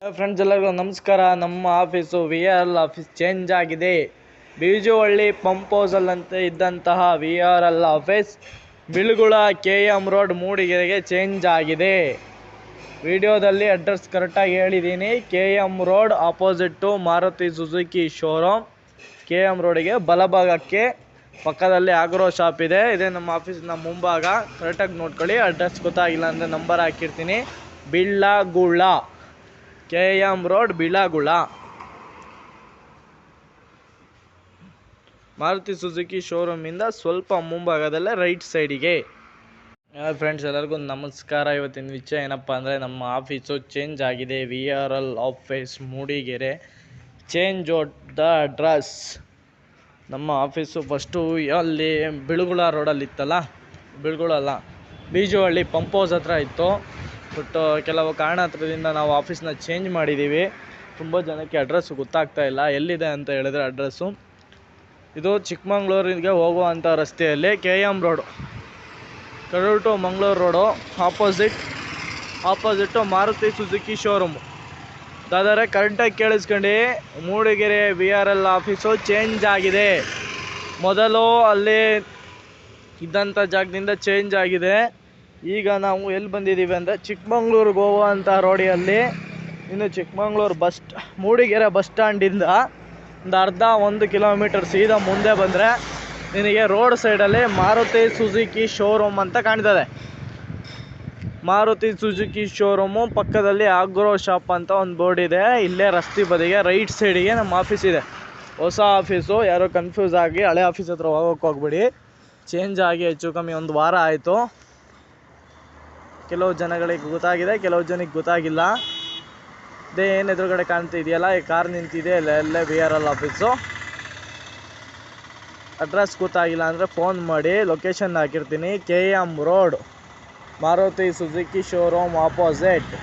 Friends ಎಲ್ಲರಿಗೂ ನಮಸ್ಕಾರ. ನಮ್ಮ ಆಫೀಸು VRL ಆಫೀಸ್ ಚೇಂಜ್ ಆಗಿದೆ. ಬೀಜುವಳ್ಳಿ ಪಂಪ್ ಹೌಸಲ್ಲಿ ಅಂತ ಇದ್ದಂತಹ VRL ಆಫೀಸ್ ಬಿಳುಗುಳ KM ರೋಡ್ ಮೂಡಿಗೆರೆಗೆ ಚೇಂಜ್ ಆಗಿದೆ. ವಿಡಿಯೋದಲ್ಲಿ ಅಡ್ರೆಸ್ ಕರೆಕ್ಟಾಗಿ ಹೇಳಿದ್ದೀನಿ. KM road opposite Maruti Suzuki showroom. KM ರೋಡಿಗೆ ಬಲಭಾಗಕ್ಕೆ ಪಕ್ಕದಲ್ಲಿ ಆಗ್ರೋ ಶಾಪ್ ಇದೆ. ಇದೇ ನಮ್ಮ ಆಫೀಸ್ನ ಮುಂಭಾಗ. ಕರೆಕ್ಟಾಗಿ ನೋಡ್ಕೊಳ್ಳಿ. ಅಡ್ರೆಸ್ ಗೊತ್ತಾಗಿಲ್ಲ ಅಂದರೆ ನಂಬರ್ ಹಾಕಿರ್ತೀನಿ. ಬಿಳ್ಳಗುಳ KM road Bilagula, Maruti Suzuki ಶೋರೂಮಿಂದ ಸ್ವಲ್ಪ ಮುಂಭಾಗದಲ್ಲೇ ರೈಟ್ ಸೈಡಿಗೆ. ಫ್ರೆಂಡ್ಸ್ ಎಲ್ಲರಿಗೂ ನಮಸ್ಕಾರ. ಇವತ್ತಿನ ವಿಷಯ ಏನಪ್ಪ ಅಂದರೆ ನಮ್ಮ ಆಫೀಸು ಚೇಂಜ್ ಆಗಿದೆ. VRL office Mudigere. Change the address. ನಮ್ಮ ಆಫೀಸು ಫಸ್ಟು ಅಲ್ಲಿ ಬಿಳುಗುಳ ರೋಡಲ್ಲಿ ಇತ್ತಲ್ಲ, ಬಿಳುಗುಳ ಅಲ್ಲ, ಬೀಜುವಳ್ಳಿ ಪಂಪ್ ಹೌಸ್ ಹತ್ರ ಇತ್ತು. ಬಟ್ ಕೆಲವು ಕಾರಣಾಂತರದಿಂದ ನಾವು ಆಫೀಸ್ನ ಚೇಂಜ್ ಮಾಡಿದ್ದೀವಿ. ತುಂಬ ಜನಕ್ಕೆ ಅಡ್ರೆಸ್ಸು ಗೊತ್ತಾಗ್ತಾ ಇಲ್ಲ. ಎಲ್ಲಿದೆ ಅಂತ ಹೇಳಿದ್ರೆ ಅಡ್ರೆಸ್ಸು ಇದು ಚಿಕ್ಕಮಂಗ್ಳೂರಿಗೆ ಹೋಗುವಂಥ ರಸ್ತೆಯಲ್ಲಿ KM road, Kadur to Mangaluru road opposite Maruti Suzuki showroom. ಅದಾದರೆ ಕರೆಕ್ಟಾಗಿ ಕೇಳಿಸ್ಕೊಂಡು, ಮೂಡಿಗೆರೆ VRL ಆಫೀಸು ಚೇಂಜ್ ಆಗಿದೆ. ಮೊದಲು ಅಲ್ಲಿ ಇದ್ದಂಥ ಜಾಗದಿಂದ ಚೇಂಜ್ ಆಗಿದೆ. ಈಗ ನಾವು ಎಲ್ಲಿ ಬಂದಿದ್ದೀವಿ ಅಂದರೆ ಚಿಕ್ಕಮಂಗ್ಳೂರಿಗೆ ಹೋಗುವಂಥ ರೋಡಿಯಲ್ಲಿ, ಇನ್ನು ಚಿಕ್ಕಮಂಗ್ಳೂರು ಮೂಡಿಗೆರೆ ಬಸ್ ಸ್ಟ್ಯಾಂಡಿಂದ ಒಂದು 1 ಕಿಲೋಮೀಟರ್ ಸೀದಾ ಮುಂದೆ ಬಂದರೆ ನಿನಗೆ ರೋಡ್ ಸೈಡಲ್ಲಿ ಮಾರುತಿ ಸುಜುಕಿ ಶೋರೂಮ್ ಅಂತ ಕಾಣ್ತದೆ. ಮಾರುತಿ ಸುಜುಕಿ ಶೋರೂಮು ಪಕ್ಕದಲ್ಲಿ ಆಗ್ರೋ ಶಾಪ್ ಅಂತ ಒಂದು ಬೋರ್ಡ್ ಇದೆ. ಇಲ್ಲೇ ರಸ್ತೆ ಬದಿಗೆ ರೈಟ್ ಸೈಡಿಗೆ ನಮ್ಮ ಆಫೀಸ್ ಇದೆ. ಹೊಸ ಆಫೀಸು, ಯಾರೋ ಕನ್ಫ್ಯೂಸ್ ಆಗಿ ಹಳೆ ಆಫೀಸ್ ಹತ್ರ ಹೋಗ್ಬೇಡಿ. ಚೇಂಜ್ ಆಗಿ ಹೆಚ್ಚು ಕಮ್ಮಿ 1 ವಾರ ಆಯಿತು. ಕೆಲವು ಜನಗಳಿಗೆ ಗೊತ್ತಾಗಿದೆ, ಕೆಲವು ಜನಕ್ಕೆ ಗೊತ್ತಾಗಿಲ್ಲ. ಇದೇ ಏನು ಎದುರುಗಡೆ ಕಾಣ್ತಿದೆಯಲ್ಲ, ಈ ಕಾರ್ ನಿಂತಿದೆ, ಅಲ್ಲೇ VRL ಆಫೀಸು. ಅಡ್ರೆಸ್ ಗೊತ್ತಾಗಿಲ್ಲ ಅಂದರೆ ಫೋನ್ ಮಾಡಿ, ಲೊಕೇಶನ್ ಹಾಕಿರ್ತೀನಿ. KM road Maruti Suzuki showroom opposite.